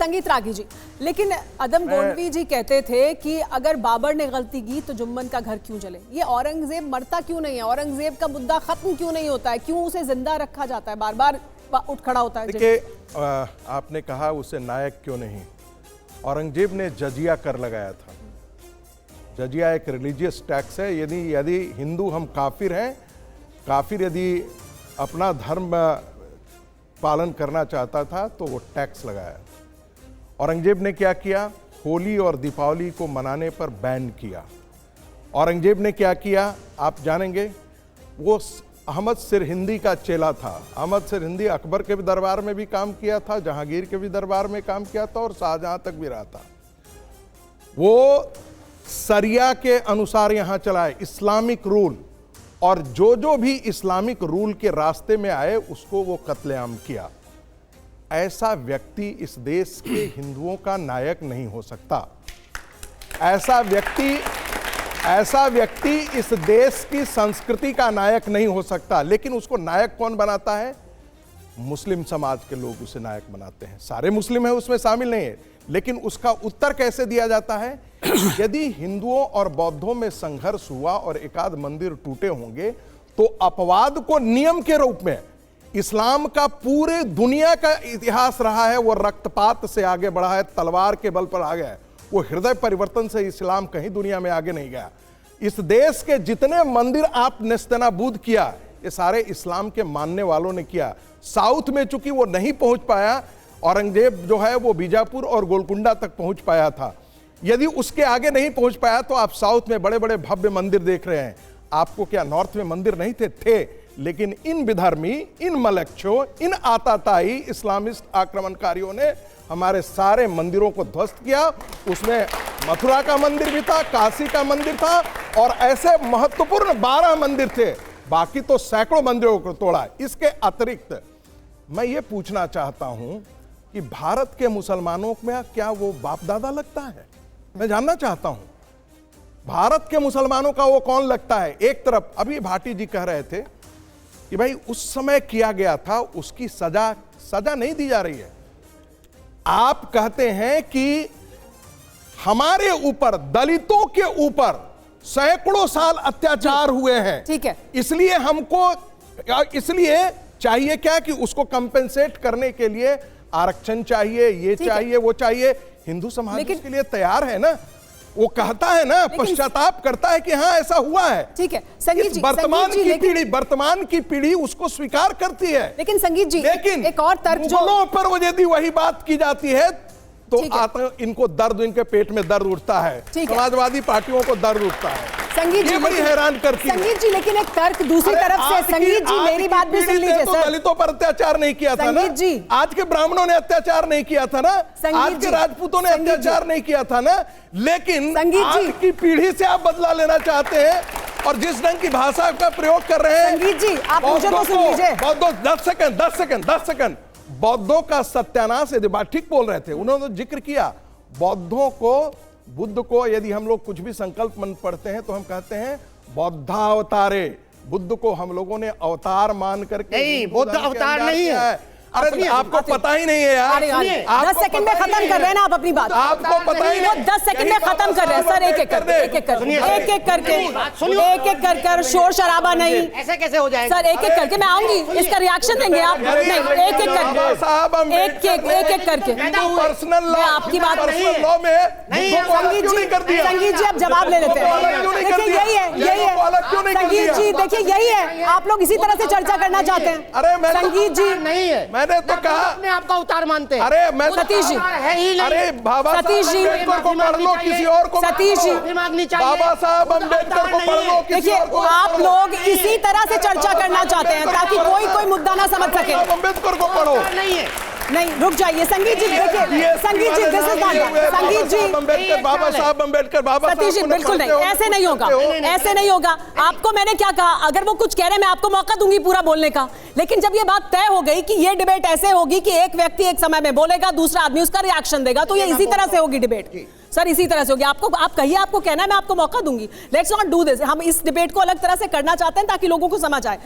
संगीत रागी जी, लेकिन अदम गोंडवी जी कहते थे कि अगर बाबर ने गलती की तो जुम्मन का घर क्यों जले। ये औरंगजेब मरता क्यों नहीं है? औरंगजेब का मुद्दा खत्म क्यों नहीं होता है? क्यों उसे जिंदा रखा जाता है, बार बार उठ खड़ा होता है? देखिए, आपने कहा उसे नायक क्यों नहीं। औरंगजेब ने जजिया कर लगाया था। जजिया एक रिलीजियस टैक्स है। यदि हिंदू हम काफिर हैं, काफिर यदि अपना धर्म पालन करना चाहता था तो वो टैक्स लगाया। औरंगजेब ने क्या किया? होली और दीपावली को मनाने पर बैन किया। औरंगजेब ने क्या किया आप जानेंगे। वो अहमद सिरहिंदी का चेला था। अहमद सिरहिंदी अकबर के भी दरबार में भी काम किया था, जहांगीर के भी दरबार में काम किया था और शाहजहां तक भी रहा था। वो सरिया के अनुसार यहां चलाए, इस्लामिक रूल, और जो भी इस्लामिक रूल के रास्ते में आए उसको वो कत्लेआम किया। ऐसा व्यक्ति इस देश के हिंदुओं का नायक नहीं हो सकता। ऐसा व्यक्ति इस देश की संस्कृति का नायक नहीं हो सकता। लेकिन उसको नायक कौन बनाता है? मुस्लिम समाज के लोग उसे नायक बनाते हैं। सारे मुस्लिम हैं उसमें शामिल नहीं है, लेकिन उसका उत्तर कैसे दिया जाता है? यदि हिंदुओं और बौद्धों में संघर्ष हुआ और एकाध मंदिर टूटे होंगे तो अपवाद को नियम के रूप में, इस्लाम का पूरे दुनिया का इतिहास रहा है, वो रक्तपात से आगे बढ़ा है, तलवार के बल पर आ गया है। वो हृदय परिवर्तन से इस्लाम कहीं दुनिया में आगे नहीं गया। इस देश के जितने मंदिर आप नेस्तनाबूद किया, ये सारे इस्लाम के मानने वालों ने किया। साउथ में चूंकि वो नहीं पहुंच पाया, औरंगजेब जो है वो बीजापुर और गोलकुंडा तक पहुंच पाया था। यदि उसके आगे नहीं पहुंच पाया तो आप साउथ में बड़े बड़े भव्य मंदिर देख रहे हैं। आपको क्या नॉर्थ में मंदिर नहीं थे? लेकिन इन विधर्मी, इन मलक्षों, इन आताताई इस्लामिस्ट आक्रमणकारियों ने हमारे सारे मंदिरों को ध्वस्त किया। उसमें मथुरा का मंदिर भी था, काशी का मंदिर था, और ऐसे महत्वपूर्ण 12 मंदिर थे। बाकी तो सैकड़ों मंदिरों को तोड़ा। इसके अतिरिक्त मैं ये पूछना चाहता हूं कि भारत के मुसलमानों में क्या वो बाप दादा लगता है? मैं जानना चाहता हूं भारत के मुसलमानों का वो कौन लगता है। एक तरफ अभी भाटी जी कह रहे थे कि भाई उस समय किया गया था, उसकी सजा नहीं दी जा रही है। आप कहते हैं कि हमारे ऊपर, दलितों के ऊपर सैकड़ों साल अत्याचार हुए हैं। ठीक है, इसलिए चाहिए क्या कि उसको कंपेंसेट करने के लिए आरक्षण चाहिए, ये चाहिए, वो चाहिए। हिंदू समाज इसके लिए तैयार है ना, वो कहता है ना, पश्चाताप करता है कि हाँ ऐसा हुआ है। ठीक है संगीत जी, वर्तमान की पीढ़ी उसको स्वीकार करती है। लेकिन संगीत जी, लेकिन एक और तर्क मुगलों पर यदि वही बात की जाती है तो इनको दर्द, इनके पेट में दर्द उठता है। समाजवादी पार्टियों को दर्द उठता है। संगीत जी बड़ी हैरान करती है। संगीत जी, लेकिन एक तर्क दूसरी तरफ से। संगीत जी मेरी बात भी सुन लीजिए सर। दलितों पर अत्याचार नहीं किया था ना जी। आज के ब्राह्मणों ने अत्याचार नहीं किया था ना, आज के राजपूतों ने अत्याचार नहीं किया था ना। लेकिन आज की पीढ़ी से आप बदला लेना चाहते हैं और जिस ढंग की भाषा का प्रयोग कर रहे हैं। संगीत जी आप मुझे तो सुन लीजिए। बौद्धों 10 सेकंड बौद्धों का सत्यानाश, यदि बात ठीक बोल रहे थे, उन्होंने जिक्र किया बौद्धों को, बुद्ध को यदि हम लोग कुछ भी संकल्प मन पढ़ते हैं तो हम कहते हैं बौद्धावतारे। बुद्ध को हम लोगों ने अवतार मान करके, नहीं, बुद्ध अवतार नहीं है। अरे आपको पता ही नहीं है यार। 10 सेकंड में खत्म कर रहे हैं ना आप अपनी बात। आपको पता ही नहीं। 10 सेकंड में खत्म कर रहे हैं सर। एक एक करके शोर शराबा नहीं। ऐसे कैसे हो जाएगा सर? एक करके मैं आऊंगी, इसका रिएक्शन देंगे आप। नहीं, एक करके पर्सनल मैं आपकी बात लॉ में संगीत जी आप जवाब ले लेते हैं। देखिए यही है संगीत जी, देखिए यही है, आप लोग इसी तरह से चर्चा करना चाहते हैं। अरे संगीत जी नहीं है, मैंने तो कहा अपने आप का उतार मानते हैं। अरे मैं सतीश जी, अरे बाबा सतीश जी को पढ़ लो, किसी और को सतीश जी, बाबा साहब अम्बेडकर को पढ़ लो। देखिए आप लोग इसी तरह से चर्चा करना चाहते हैं ताकि कोई मुद्दा ना समझ सके। अम्बेडकर को पढ़ो। नहीं रुक जाइए संगीत जी, देखिए संगीत जी, दिस इज नॉट संगीत जी, अम्बेडकर बाबा साहब अम्बेडकर बाबा सतीश जी बिल्कुल नहीं, ऐसे नहीं होगा, ऐसे नहीं होगा। आपको मैंने क्या कहा, अगर वो कुछ कह रहे हैं मैं आपको मौका दूंगी पूरा बोलने का। लेकिन जब ये बात तय हो गई कि ये डिबेट ऐसे होगी कि एक व्यक्ति एक समय में बोलेगा, दूसरा आदमी उसका रिएक्शन देगा, तो ये इसी तरह से होगी डिबेट सर, इसी तरह से होगी। आपको आप कहिए, आपको कहना है, मैं आपको मौका दूंगी। Let's not do this. हम इस डिबेट को अलग तरह से करना चाहते हैं ताकि लोगों को समझ आए।